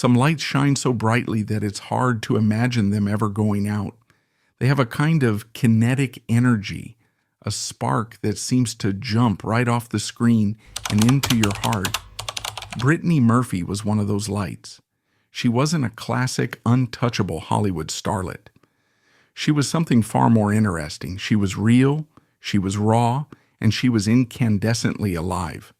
Some lights shine so brightly that it's hard to imagine them ever going out. They have a kind of kinetic energy, a spark that seems to jump right off the screen and into your heart. Brittany Murphy was one of those lights. She wasn't a classic, untouchable Hollywood starlet. She was something far more interesting. She was real, she was raw, and she was incandescently alive.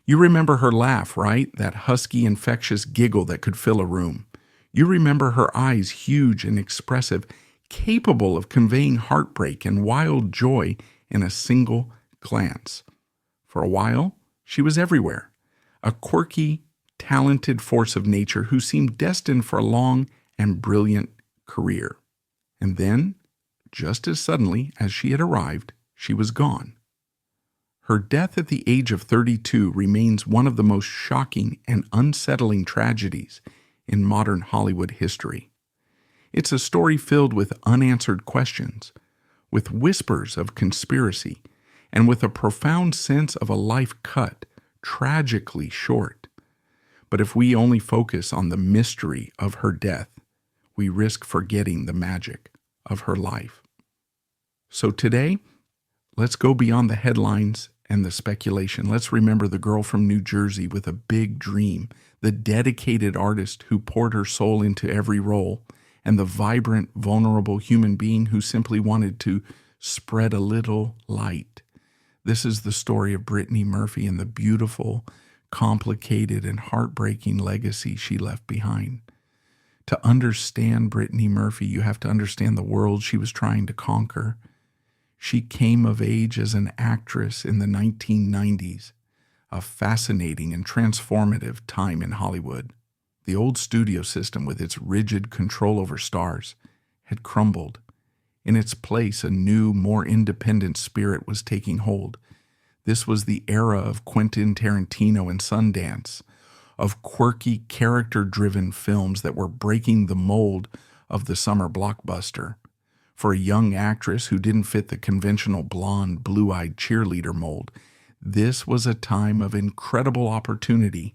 You remember her laugh, right? That husky, infectious giggle that could fill a room. You remember her eyes, huge and expressive, capable of conveying heartbreak and wild joy in a single glance. For a while, she was everywhere, a quirky, talented force of nature who seemed destined for a long and brilliant career. And then, just as suddenly as she had arrived, she was gone. Her death at the age of 32 remains one of the most shocking and unsettling tragedies in modern Hollywood history. It's a story filled with unanswered questions, with whispers of conspiracy, and with a profound sense of a life cut tragically short. But if we only focus on the mystery of her death, we risk forgetting the magic of her life. So today, let's go beyond the headlines and the speculation. Let's remember the girl from New Jersey with a big dream, the dedicated artist who poured her soul into every role, and the vibrant, vulnerable human being who simply wanted to spread a little light. This is the story of Brittany Murphy and the beautiful, complicated, and heartbreaking legacy she left behind. To understand Brittany Murphy, you have to understand the world she was trying to conquer. She came of age as an actress in the 1990s, a fascinating and transformative time in Hollywood. The old studio system with its rigid control over stars had crumbled. In its place, a new, more independent spirit was taking hold. This was the era of Quentin Tarantino and Sundance, of quirky, character-driven films that were breaking the mold of the summer blockbuster. For a young actress who didn't fit the conventional blonde, blue-eyed cheerleader mold, this was a time of incredible opportunity.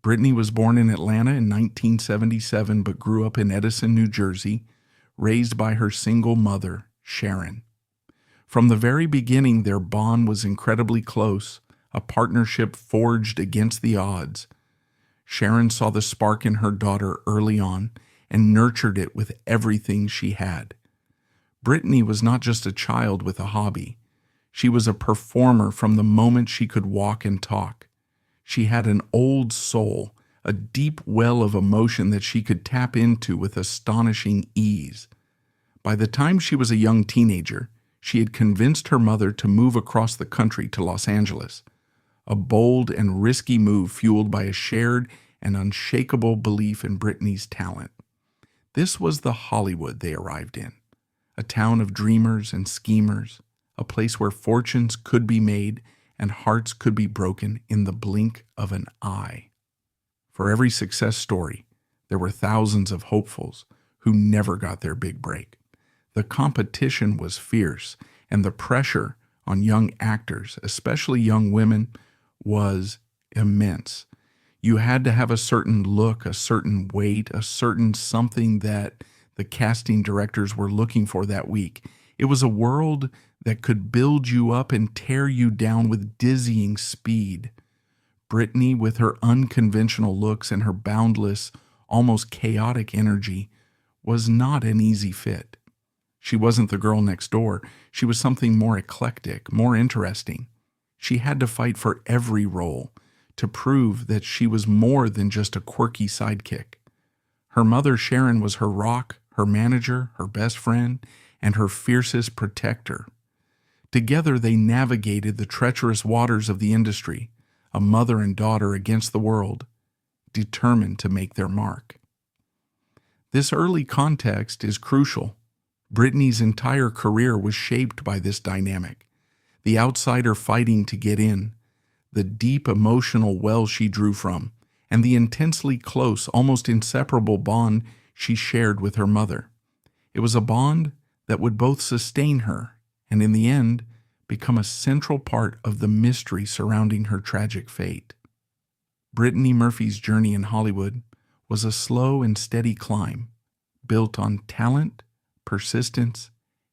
Brittany was born in Atlanta in 1977 but grew up in Edison, New Jersey, raised by her single mother, Sharon. From the very beginning, their bond was incredibly close, a partnership forged against the odds. Sharon saw the spark in her daughter early on and nurtured it with everything she had. Brittany was not just a child with a hobby. She was a performer from the moment she could walk and talk. She had an old soul, a deep well of emotion that she could tap into with astonishing ease. By the time she was a young teenager, she had convinced her mother to move across the country to Los Angeles, a bold and risky move fueled by a shared and unshakable belief in Brittany's talent. This was the Hollywood they arrived in, a town of dreamers and schemers, a place where fortunes could be made and hearts could be broken in the blink of an eye. For every success story, there were thousands of hopefuls who never got their big break. The competition was fierce, and the pressure on young actors, especially young women, was immense. You had to have a certain look, a certain weight, a certain something that the casting directors were looking for that week. It was a world that could build you up and tear you down with dizzying speed. Brittany, with her unconventional looks and her boundless, almost chaotic energy, was not an easy fit. She wasn't the girl next door. She was something more eclectic, more interesting. She had to fight for every role to prove that she was more than just a quirky sidekick. Her mother, Sharon, was her rock, her manager, her best friend, and her fiercest protector. Together they navigated the treacherous waters of the industry, a mother and daughter against the world, determined to make their mark. This early context is crucial. Brittany's entire career was shaped by this dynamic, the outsider fighting to get in, the deep emotional well she drew from, and the intensely close, almost inseparable bond she shared with her mother. It was a bond that would both sustain her and, in the end, become a central part of the mystery surrounding her tragic fate. Brittany Murphy's journey in Hollywood was a slow and steady climb, built on talent, persistence,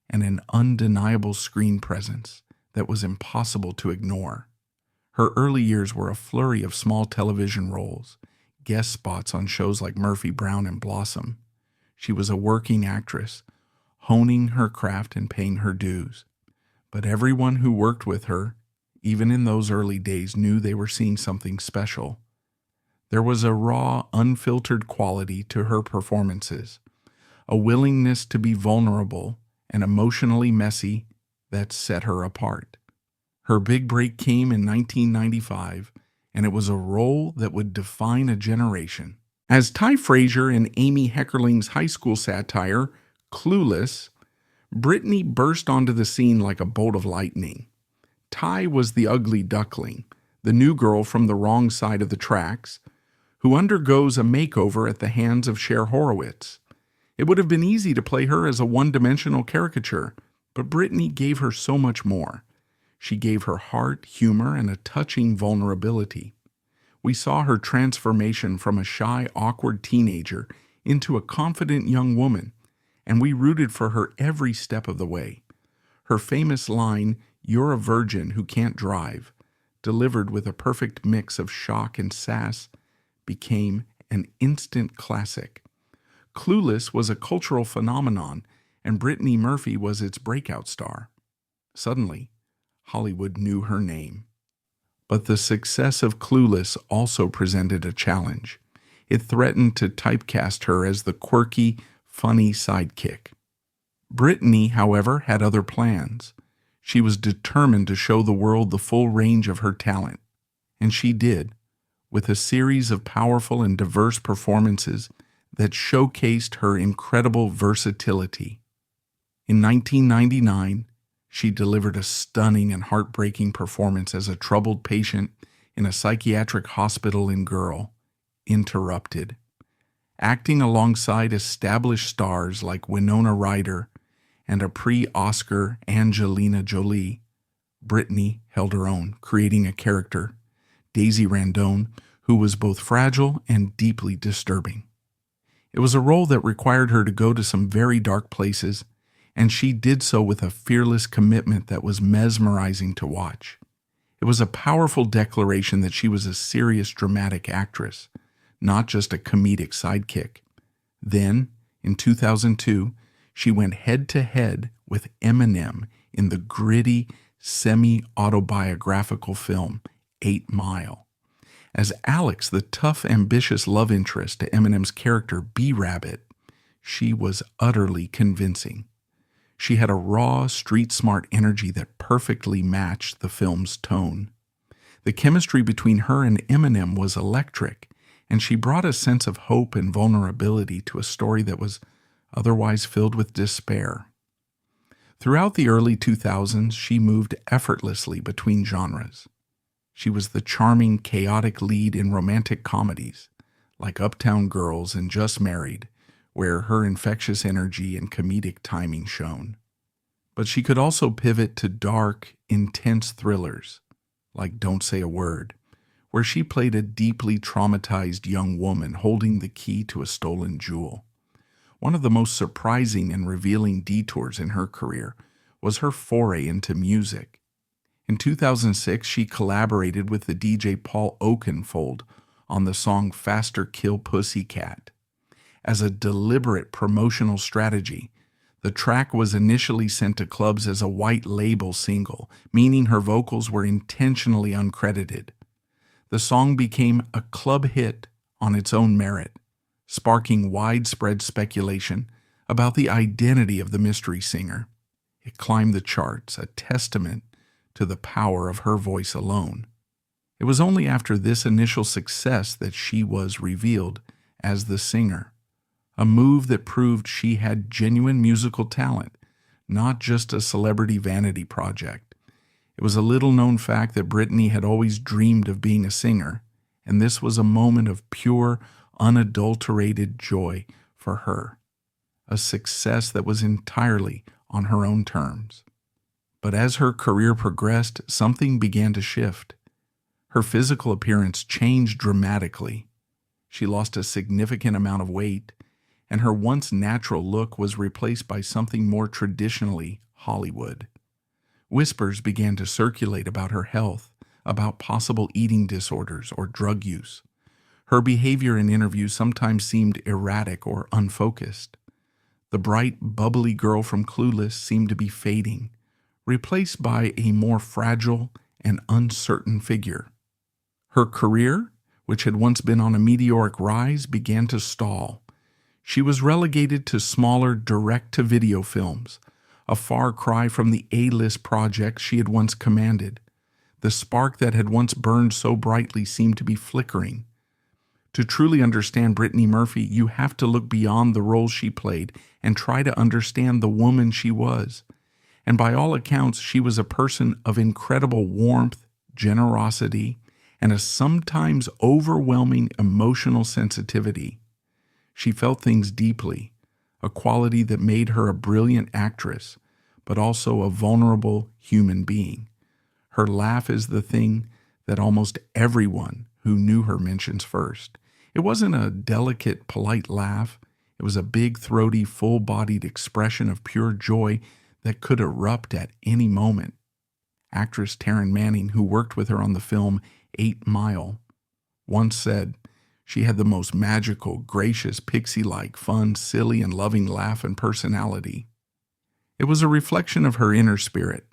and an undeniable screen presence that was impossible to ignore. Her early years were a flurry of small television roles, guest spots on shows like Murphy, Brown, and Blossom. She was a working actress, honing her craft and paying her dues. But everyone who worked with her, even in those early days, knew they were seeing something special. There was a raw, unfiltered quality to her performances, a willingness to be vulnerable and emotionally messy that set her apart. Her big break came in 1995, and it was a role that would define a generation. As Ty Frazier in Amy Heckerling's high school satire, Clueless, Brittany burst onto the scene like a bolt of lightning. Ty was the ugly duckling, the new girl from the wrong side of the tracks, who undergoes a makeover at the hands of Cher Horowitz. It would have been easy to play her as a one-dimensional caricature, but Brittany gave her so much more. She gave her heart, humor, and a touching vulnerability. We saw her transformation from a shy, awkward teenager into a confident young woman, and we rooted for her every step of the way. Her famous line, "You're a virgin who can't drive," delivered with a perfect mix of shock and sass, became an instant classic. Clueless was a cultural phenomenon, and Brittany Murphy was its breakout star. Suddenly, Hollywood knew her name. But the success of Clueless also presented a challenge. It threatened to typecast her as the quirky, funny sidekick. Brittany, however, had other plans. She was determined to show the world the full range of her talent, and she did, with a series of powerful and diverse performances that showcased her incredible versatility. In 1999, she delivered a stunning and heartbreaking performance as a troubled patient in a psychiatric hospital in Girl, Interrupted. Acting alongside established stars like Winona Ryder and a pre-Oscar Angelina Jolie, Brittany held her own, creating a character, Daisy Randone, who was both fragile and deeply disturbing. It was a role that required her to go to some very dark places, and she did so with a fearless commitment that was mesmerizing to watch. It was a powerful declaration that she was a serious dramatic actress, not just a comedic sidekick. Then, in 2002, she went head-to-head with Eminem in the gritty, semi-autobiographical film 8 Mile. As Alex, the tough, ambitious love interest to Eminem's character B-Rabbit, she was utterly convincing. She had a raw, street-smart energy that perfectly matched the film's tone. The chemistry between her and Eminem was electric, and she brought a sense of hope and vulnerability to a story that was otherwise filled with despair. Throughout the early 2000s, she moved effortlessly between genres. She was the charming, chaotic lead in romantic comedies, like Uptown Girls and Just Married, where her infectious energy and comedic timing shone. But she could also pivot to dark, intense thrillers, like Don't Say a Word, where she played a deeply traumatized young woman holding the key to a stolen jewel. One of the most surprising and revealing detours in her career was her foray into music. In 2006, she collaborated with the DJ Paul Oakenfold on the song Faster Kill Pussycat. As a deliberate promotional strategy, the track was initially sent to clubs as a white label single, meaning her vocals were intentionally uncredited. The song became a club hit on its own merit, sparking widespread speculation about the identity of the mystery singer. It climbed the charts, a testament to the power of her voice alone. It was only after this initial success that she was revealed as the singer, a move that proved she had genuine musical talent, not just a celebrity vanity project. It was a little-known fact that Brittany had always dreamed of being a singer, and this was a moment of pure, unadulterated joy for her, a success that was entirely on her own terms. But as her career progressed, something began to shift. Her physical appearance changed dramatically. She lost a significant amount of weight, and her once natural look was replaced by something more traditionally Hollywood. Whispers began to circulate about her health, about possible eating disorders or drug use. Her behavior in interviews sometimes seemed erratic or unfocused. The bright, bubbly girl from Clueless seemed to be fading, replaced by a more fragile and uncertain figure. Her career, which had once been on a meteoric rise, began to stall. She was relegated to smaller direct-to-video films, a far cry from the A-list projects she had once commanded. The spark that had once burned so brightly seemed to be flickering. To truly understand Brittany Murphy, you have to look beyond the roles she played and try to understand the woman she was. And by all accounts, she was a person of incredible warmth, generosity, and a sometimes overwhelming emotional sensitivity. She felt things deeply, a quality that made her a brilliant actress, but also a vulnerable human being. Her laugh is the thing that almost everyone who knew her mentions first. It wasn't a delicate, polite laugh. It was a big, throaty, full-bodied expression of pure joy that could erupt at any moment. Actress Taryn Manning, who worked with her on the film 8 Mile, once said she had the most magical, gracious, pixie-like, fun, silly, and loving laugh and personality. It was a reflection of her inner spirit,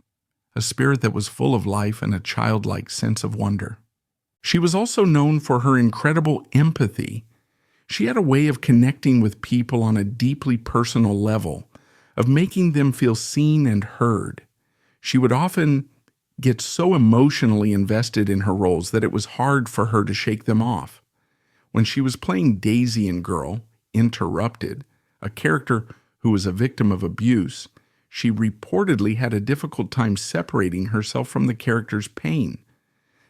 a spirit that was full of life and a childlike sense of wonder. She was also known for her incredible empathy. She had a way of connecting with people on a deeply personal level, of making them feel seen and heard. She would often get so emotionally invested in her roles that it was hard for her to shake them off. When she was playing Daisy in Girl, Interrupted, a character who was a victim of abuse, she reportedly had a difficult time separating herself from the character's pain.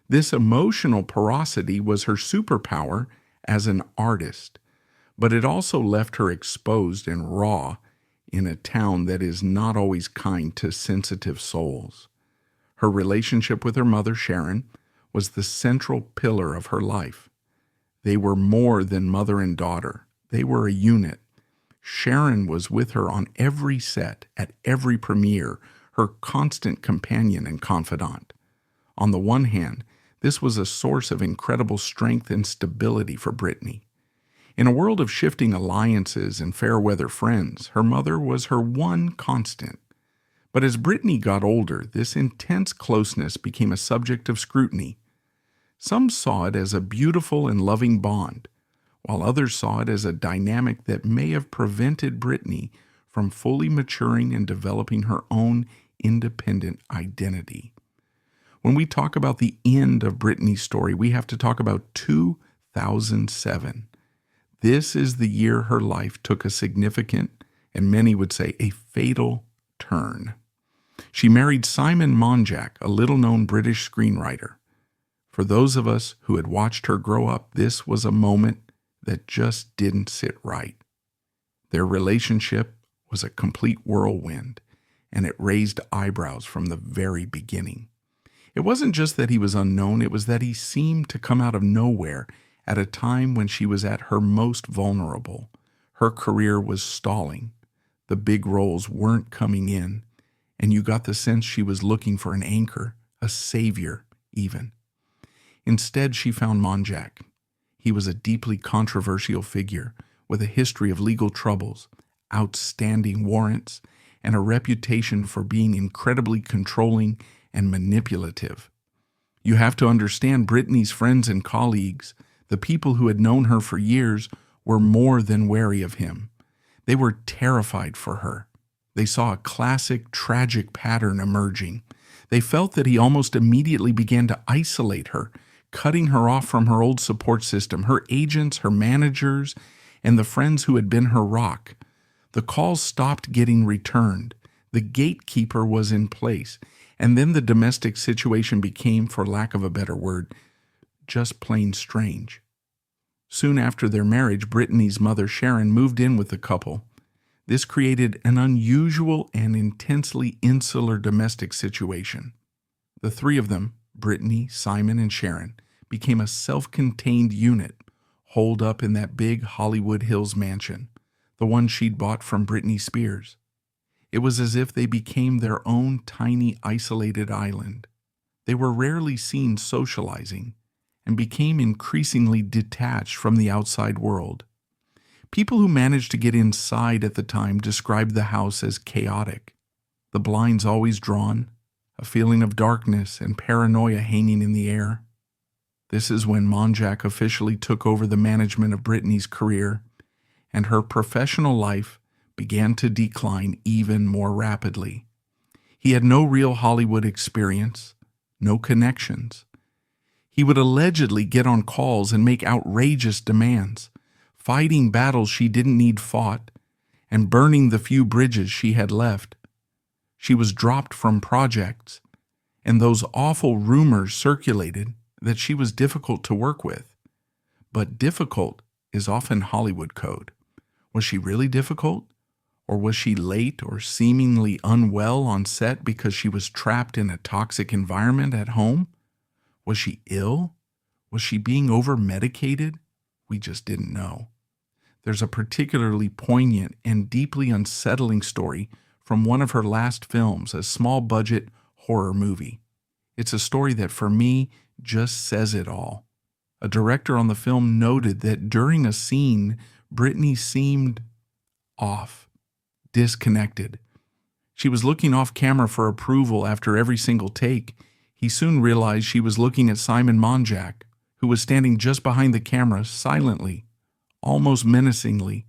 This emotional porosity was her superpower as an artist, but it also left her exposed and raw in a town that is not always kind to sensitive souls. Her relationship with her mother, Sharon, was the central pillar of her life. They were more than mother and daughter. They were a unit. Sharon was with her on every set, at every premiere, her constant companion and confidant. On the one hand, this was a source of incredible strength and stability for Brittany. In a world of shifting alliances and fair-weather friends, her mother was her one constant. But as Brittany got older, this intense closeness became a subject of scrutiny. Some saw it as a beautiful and loving bond, while others saw it as a dynamic that may have prevented Brittany from fully maturing and developing her own independent identity. When we talk about the end of Brittany's story, we have to talk about 2007. This is the year her life took a significant, and many would say a fatal, turn. She married Simon Monjack, a little-known British screenwriter. For those of us who had watched her grow up, this was a moment that just didn't sit right. Their relationship was a complete whirlwind, and it raised eyebrows from the very beginning. It wasn't just that he was unknown, it was that he seemed to come out of nowhere at a time when she was at her most vulnerable. Her career was stalling. The big roles weren't coming in, and you got the sense she was looking for an anchor, a savior even. Instead, she found Monjack. He was a deeply controversial figure with a history of legal troubles, outstanding warrants, and a reputation for being incredibly controlling and manipulative. You have to understand Brittany's friends and colleagues, the people who had known her for years, were more than wary of him. They were terrified for her. They saw a classic, tragic pattern emerging. They felt that he almost immediately began to isolate her, cutting her off from her old support system, her agents, her managers, and the friends who had been her rock. The calls stopped getting returned. The gatekeeper was in place. And then the domestic situation became, for lack of a better word, just plain strange. Soon after their marriage, Brittany's mother, Sharon, moved in with the couple. This created an unusual and intensely insular domestic situation. The three of them, Brittany, Simon, and Sharon, became a self-contained unit, holed up in that big Hollywood Hills mansion, the one she'd bought from Britney Spears. It was as if they became their own tiny, isolated island. They were rarely seen socializing and became increasingly detached from the outside world. People who managed to get inside at the time described the house as chaotic. The blinds always drawn, a feeling of darkness and paranoia hanging in the air. This is when Monjack officially took over the management of Britney's career, and her professional life began to decline even more rapidly. He had no real Hollywood experience, no connections. He would allegedly get on calls and make outrageous demands, fighting battles she didn't need fought, and burning the few bridges she had left. She was dropped from projects, and those awful rumors circulated that she was difficult to work with. But difficult is often Hollywood code. Was she really difficult? Or was she late or seemingly unwell on set because she was trapped in a toxic environment at home? Was she ill? Was she being over-medicated? We just didn't know. There's a particularly poignant and deeply unsettling story from one of her last films, a small-budget horror movie. It's a story that, for me, just says it all. A director on the film noted that during a scene, Britney seemed off, disconnected. She was looking off camera for approval after every single take. He soon realized she was looking at Simon Monjack, who was standing just behind the camera silently, almost menacingly,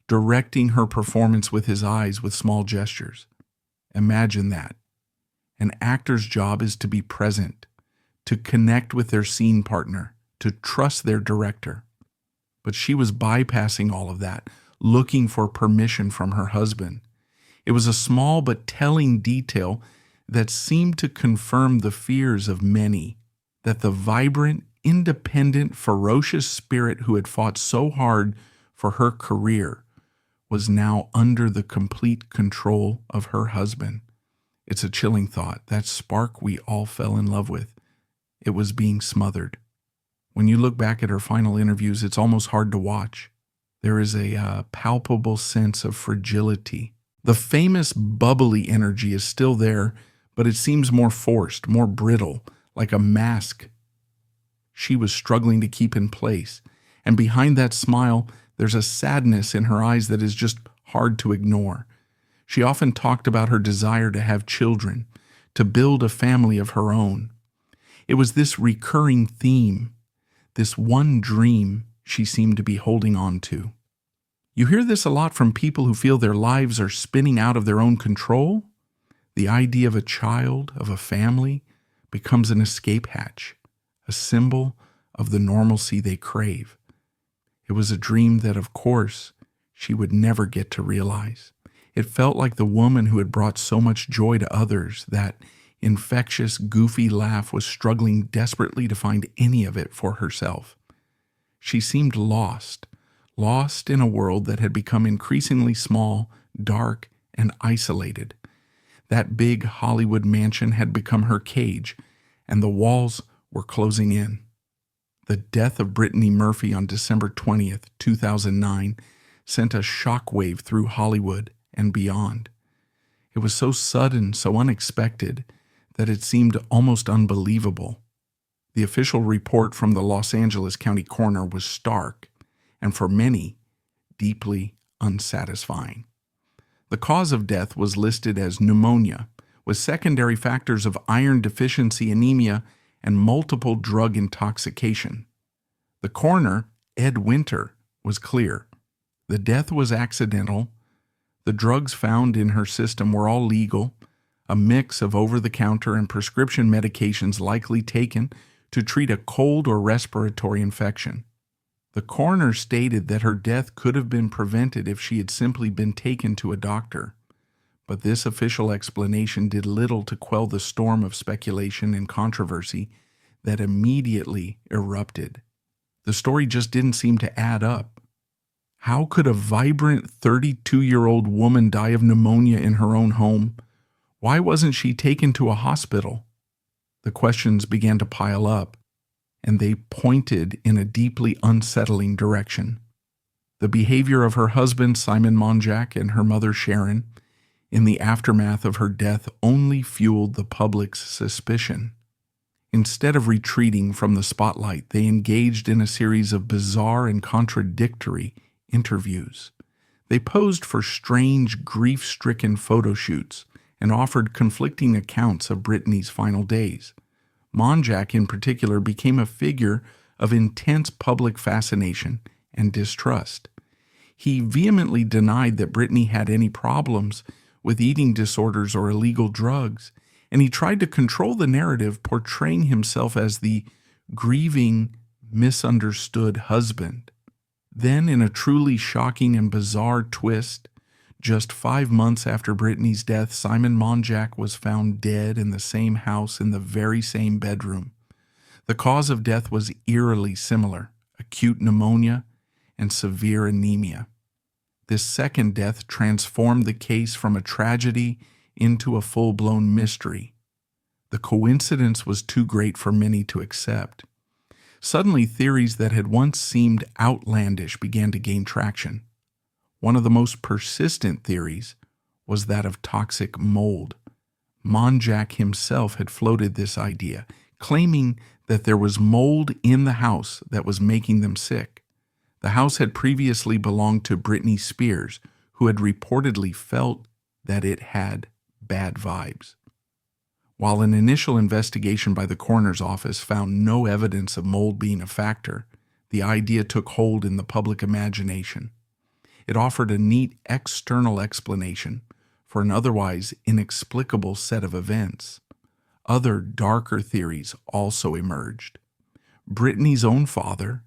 directing her performance with his eyes with small gestures. Imagine that. An actor's job is to be present, to connect with their scene partner, to trust their director. But she was bypassing all of that, looking for permission from her husband. It was a small but telling detail that seemed to confirm the fears of many, that the vibrant, independent, ferocious spirit who had fought so hard for her career was now under the complete control of her husband. It's a chilling thought. That spark we all fell in love with, it was being smothered. When you look back at her final interviews, it's almost hard to watch. There is a palpable sense of fragility. The famous bubbly energy is still there, but it seems more forced, more brittle, like a mask she was struggling to keep in place. And behind that smile, there's a sadness in her eyes that is just hard to ignore. She often talked about her desire to have children, to build a family of her own. It was this recurring theme, this one dream she seemed to be holding on to. You hear this a lot from people who feel their lives are spinning out of their own control. The idea of a child, of a family, becomes an escape hatch, a symbol of the normalcy they crave. It was a dream that, of course, she would never get to realize. It felt like the woman who had brought so much joy to others, that infectious, goofy laugh, was struggling desperately to find any of it for herself. She seemed lost in a world that had become increasingly small, dark, and isolated. That big Hollywood mansion had become her cage, and the walls were closing in. The death of Brittany Murphy on December 20th, 2009, sent a shockwave through Hollywood and beyond. It was so sudden, so unexpected, that it seemed almost unbelievable. The official report from the Los Angeles County Coroner was stark, and for many, deeply unsatisfying. The cause of death was listed as pneumonia, with secondary factors of iron deficiency, anemia, and multiple drug intoxication. The coroner, Ed Winter, was clear. The death was accidental. The drugs found in her system were all legal, a mix of over-the-counter and prescription medications likely taken to treat a cold or respiratory infection. The coroner stated that her death could have been prevented if she had simply been taken to a doctor. But this official explanation did little to quell the storm of speculation and controversy that immediately erupted. The story just didn't seem to add up. How could a vibrant 32-year-old woman die of pneumonia in her own home? Why wasn't she taken to a hospital? The questions began to pile up, and they pointed in a deeply unsettling direction. The behavior of her husband, Simon Monjack, and her mother, Sharon, in the aftermath of her death only fueled the public's suspicion. Instead of retreating from the spotlight, they engaged in a series of bizarre and contradictory interviews. They posed for strange, grief-stricken photo shoots and offered conflicting accounts of Brittany's final days. Monjack, in particular, became a figure of intense public fascination and distrust. He vehemently denied that Brittany had any problems with eating disorders or illegal drugs, and he tried to control the narrative, portraying himself as the grieving, misunderstood husband. Then, in a truly shocking and bizarre twist, just 5 months after Brittany's death, Simon Monjack was found dead in the same house in the very same bedroom. The cause of death was eerily similar: acute pneumonia and severe anemia. This second death transformed the case from a tragedy into a full-blown mystery. The coincidence was too great for many to accept. Suddenly, theories that had once seemed outlandish began to gain traction. One of the most persistent theories was that of toxic mold. Monjack himself had floated this idea, claiming that there was mold in the house that was making them sick. The house had previously belonged to Britney Spears, who had reportedly felt that it had bad vibes. While an initial investigation by the coroner's office found no evidence of mold being a factor, the idea took hold in the public imagination. It offered a neat external explanation for an otherwise inexplicable set of events. Other darker theories also emerged. Brittany's own father,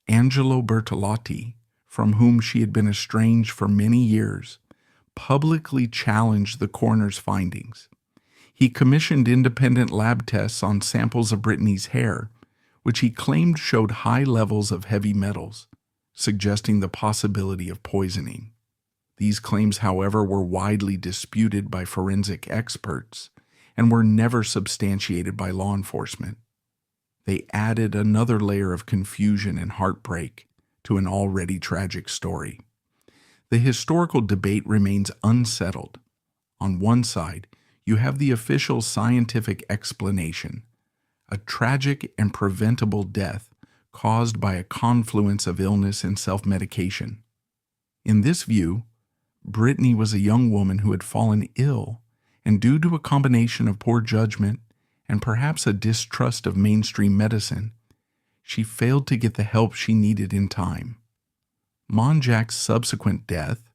Angelo Bertolotti, from whom she had been estranged for many years, publicly challenged the coroner's findings. He commissioned independent lab tests on samples of Brittany's hair, which he claimed showed high levels of heavy metals, suggesting the possibility of poisoning. These claims, however, were widely disputed by forensic experts and were never substantiated by law enforcement. They added another layer of confusion and heartbreak to an already tragic story. The historical debate remains unsettled. On one side, you have the official scientific explanation: a tragic and preventable death caused by a confluence of illness and self-medication. In this view, Brittany was a young woman who had fallen ill, and due to a combination of poor judgment and perhaps a distrust of mainstream medicine, she failed to get the help she needed in time. Monjack's subsequent death,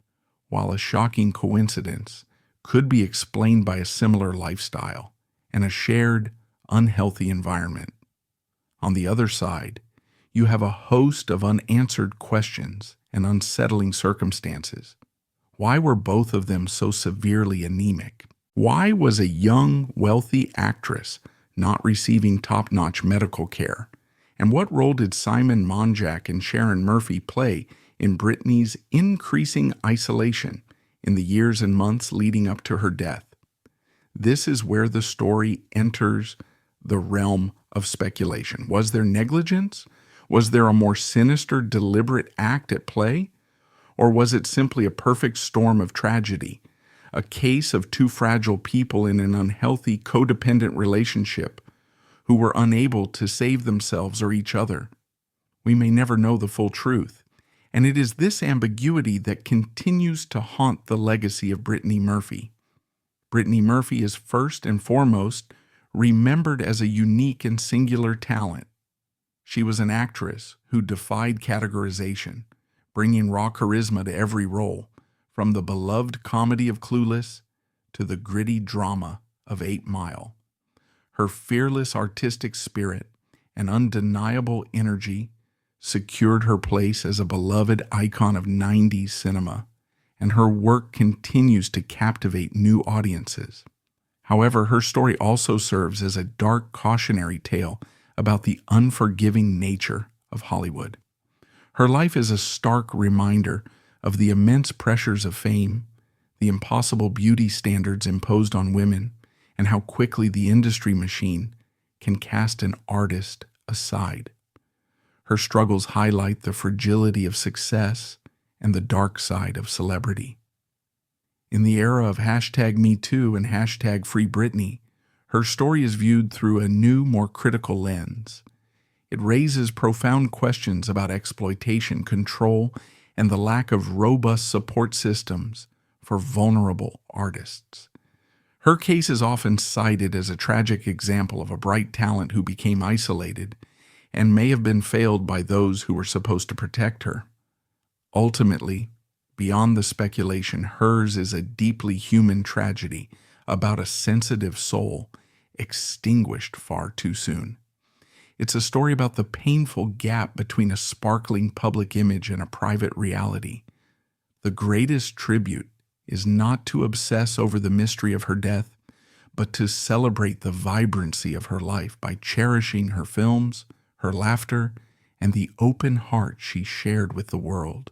while a shocking coincidence, could be explained by a similar lifestyle and a shared, unhealthy environment. On the other side, you have a host of unanswered questions and unsettling circumstances. Why were both of them so severely anemic? Why was a young, wealthy actress not receiving top-notch medical care? And what role did Simon Monjack and Sharon Murphy play in Brittany's increasing isolation in the years and months leading up to her death? This is where the story enters the realm of speculation. Was there negligence? Was there a more sinister, deliberate act at play? Or was it simply a perfect storm of tragedy, a case of two fragile people in an unhealthy, codependent relationship who were unable to save themselves or each other? We may never know the full truth, and it is this ambiguity that continues to haunt the legacy of Brittany Murphy. Brittany Murphy is first and foremost remembered as a unique and singular talent. She was an actress who defied categorization, bringing raw charisma to every role, from the beloved comedy of Clueless to the gritty drama of 8 Mile. Her fearless artistic spirit and undeniable energy secured her place as a beloved icon of 90s cinema, and her work continues to captivate new audiences. However, her story also serves as a dark cautionary tale about the unforgiving nature of Hollywood. Her life is a stark reminder of the immense pressures of fame, the impossible beauty standards imposed on women, and how quickly the industry machine can cast an artist aside. Her struggles highlight the fragility of success and the dark side of celebrity. In the era of #MeToo and #FreeBritney, her story is viewed through a new, more critical lens. It raises profound questions about exploitation, control, and the lack of robust support systems for vulnerable artists. Her case is often cited as a tragic example of a bright talent who became isolated and may have been failed by those who were supposed to protect her. Ultimately, beyond the speculation, hers is a deeply human tragedy about a sensitive soul extinguished far too soon. It's a story about the painful gap between a sparkling public image and a private reality. The greatest tribute is not to obsess over the mystery of her death, but to celebrate the vibrancy of her life by cherishing her films, her laughter, and the open heart she shared with the world.